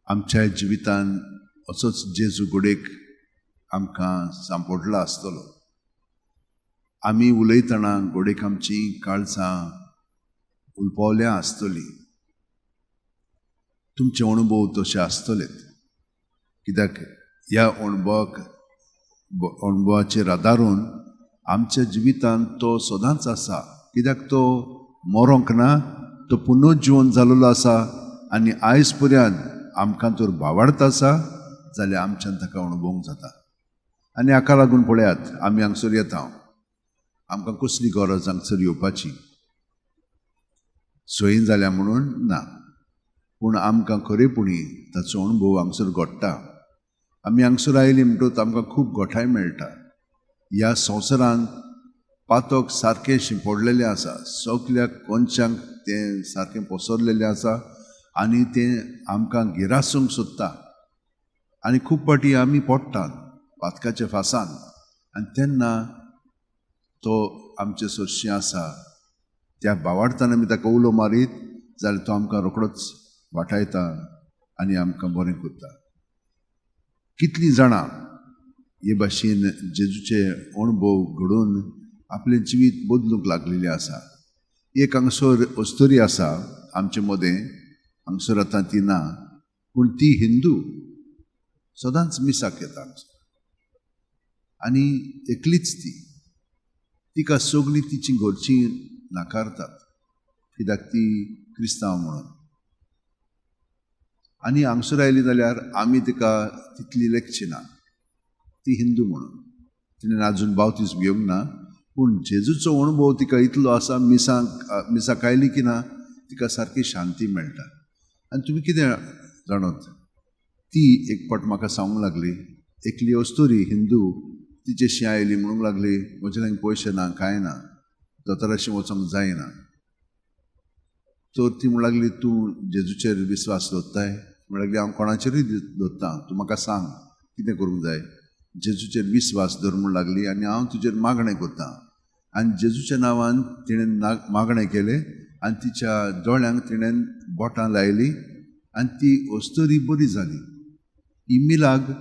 आमच्या जिवितान असोच जेजू घोडेक आमकां सांपडलो आसतलो. आमी उलयतना घोडेक आमची काळजां उलपावल्या आसतलीं. तुमचे अणभव तशे आसतलेत, कित्याक ह्या अणभवाचेर आदारून आमच्या जिवितान तो सदांच आसा. कित्याक तो मरोंक ना, तो पुनर्जीवन जाल्लो आसा आनी आयज पर्यंत आमकां तर भावार्थ आसा जाल्यार आमच्यान ताका अणभवूंक जाता. आनी हाका लागून पळयात, आमी हांगसर येता. आमकां कसली गरज हांगसर येवपाची? सोयीन जाल्या म्हणून ना, पूण आमकां खरेपणी ताचो अणभव हांगसर घडटा. आमी हांगसर आयलीं म्हणटच आमकां खूब गोठाय मेळटा. ह्या संवसारांत पातोक सारकें शिंपडलेलें आसा, सगल्या कोनशांक तें सारकें पसरलेलें आसा आनी तें आमकां गिरासूंक सोदता. आनी खूब पाटी आमी पडटात पातकाच्या फासान, आनी तेन्ना तो आमचे सरशी आसा. त्या भावार्थान आमी ताका उलो मारीत जाल्यार तो आमकां रोखडोच वाटायता आनी आमकां बरें करता. कितलीं जाणां हे भाशेन जेजूचे अणभव घडोवन आपलें जिवीत बदलूंक लागलेलीं आसा. एक हांगसर अस्तरी आसा आमचे मदें, हांगसर आतां ती ना, पूण ती हिंदू, सदांच मिसाक येता हांगसर. आनी एकलीच तिका सगळीं तिची घरचीं नाकारतात, कित्याक ती क्रिस्तांव म्हणून. आनी हांगसर आयली जाल्यार आमी तिका तितली लेखची ना, ती हिंदू म्हणून. तिणें आजून बावतीज घेवंक ना, पूण जेजूचो अणभव तिका इतलो आसा. मिसाक आयली की ना तिका सारकी शांती मेळटा. आनी तुमी कितें जाणत, ती एक फावट म्हाका सांगूंक लागली, एकली अस्तोरी हिंदू तिचेशी आयली म्हणूंक लागली, म्हजे लागीं पयशे ना, कांय ना, दोतोराशी वचोंक जायना. तर ती म्हणूंक लागली, तूं जेजूचेर विस्वास दवरताय? म्हणूंक लागली, हांव कोणाचेरूय दवरतां, तूं म्हाका सांग कितें करूंक जाय. जेजूचेर विस्वास धर म्हणूंक लागली आनी हांव तुजेर मागणें करतां. आनी जेजूच्या नांवान तिणें मागणें केलें आनी तिच्या दोळ्यांक तिणें बोटां लायलीं आनी ती अस्तरी बरी जाली. ही मिलाग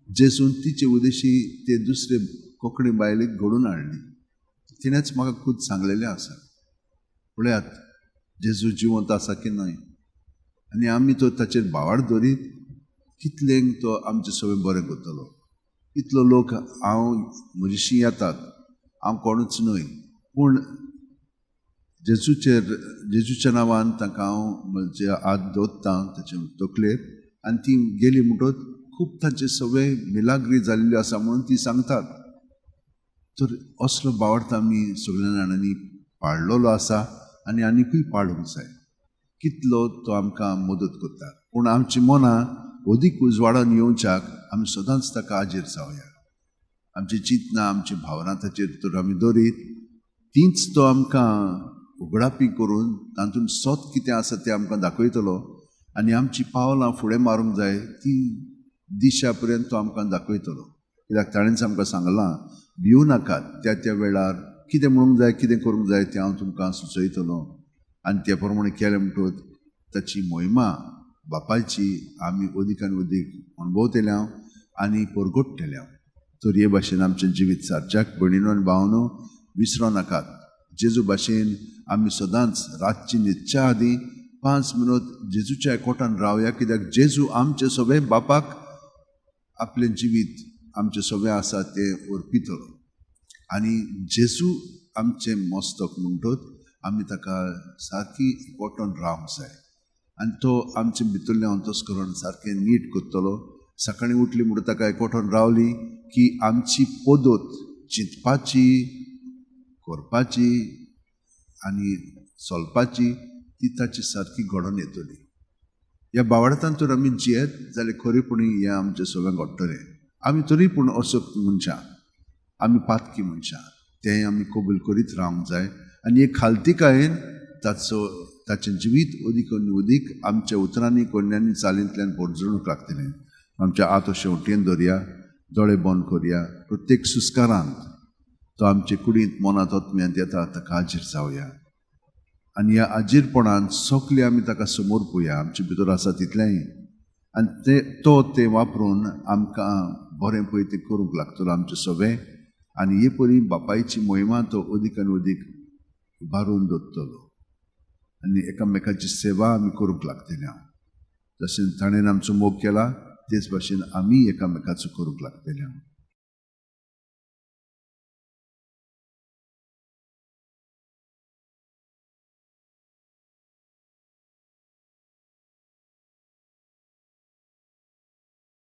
जेजून तिचे उदेशी ते दुसरे कोंकणी बायलेक घडोवन हाडली. तिणेंच म्हाका खूब सांगलेलें आसा. पळयात, जेजू जिवंत आसा की न्हय, आनी आमी तो ताचेर भावार्थ धरीत कितलें तो आमचें सगळें बरें करतलो. इतलो लोक म्हजेशी येतात, हांव कोणूच न्हय, पूण जेजूच्या नांवान ताका हांव म्हजे हात दवरतां ताचे तकलेर, आनी ती गेली म्हणटच खूब तांचे सगळे मिलाग्री जाल्ल्यो आसा म्हणून ती सांगतात. तर असलो भावार्थ आमी सगळ्या जाणांनी पाळलेलो आसा आनी आनीकूय पाळूंक जाय. कितलो तो आमकां मदत करता. पूण आमची मनां अदीक उजवाडान येवच्याक आमी सदांच ताका हाजीर जावया. आमची चिंतनां, आमची भावना ताचेर तर आमी दरीत, तीच तो आमकां उगडापी करून तातूंत सत कितें आसा तें आमकां दाखयतलो. आनी आमची पावलां फुडें मारूंक जाय ती दिशा पर्यंत तो आमकां दाखयतलो. कित्याक ताणेंच आमकां सांगलां, भिवू नाकात, त्या त्या वेळार कितें म्हणूंक जाय, कितें करूंक जाय तें हांव तुमकां सुचयतलों. आनी त्या प्रमाणे केलें म्हणटच ताची महिमा बापायची आमी अदीक आनी अदीक अणभवतल्या आनी परगटतल्या. तर हे भाशेन आमचें जिवीत सारच्याक भयणीनो आनी भावनो विसरो नाकात. जेजू भाशेन आमी सदांच रातची न्हिदच्या आदीं 5 मिनट जेजूच्या एकवटान रावया. कित्याक जेजू आमचें सगळें बापाक आपलें जिवीत, आमचें सगळें आसा तें अर्पितलो. आनी जेजू आमचें मस्तक म्हणटच आमी ताका सारकी एकवटान रावंक जाय. आनी तो आमचे भितरलें अंतस्करण सारकें नीट करतलो. सकाळीं उठली म्हणटा ताका एकवटान रावली की आमची पद्दत चिंतपाची, करपाची आनी चलपाची ती ताची सारकी घडोवन येतली. ह्या भावार्थान तर आमी जियेत जाल्यार खरेपणी हें आमचें सगळें घडटलें. आमी तरी पूण असो मनशां, आमी पातकी मनशां, तें आमी कबूल करीत रावंक जाय. आनी एक खालतीकायेन ताचें जिवीत अदीक आनी अदीक आमच्या उतरांनी, कन्यांनी, चालींतल्यान परजणूक लागतलें. आमच्या आतो शेवटेन धरया, दोळे बंद करया. प्रत्येक सुस्कारांत तो आमचे कुडींत, मनांत, आत्म्यांत येता, ताका हाजीर जावया. आनी ह्या हाजीरपणान सगळे आमी ताका समोर पळोवया, आमचे भितर आसा तितलेंय. आनी ते वापरून आमकां बरें पळय तें करूंक लागतलो आमचे सगळे आनी हे परी बापायची मोहिमा तो अदीक आनी अदीक उबारून दवरतलो आनी एकामेकाची सेवा आमी करूंक लागतली जशें ताणें आमचो मोग केला तेच भाशेन आमी एकामेकाचो करूंक लागतले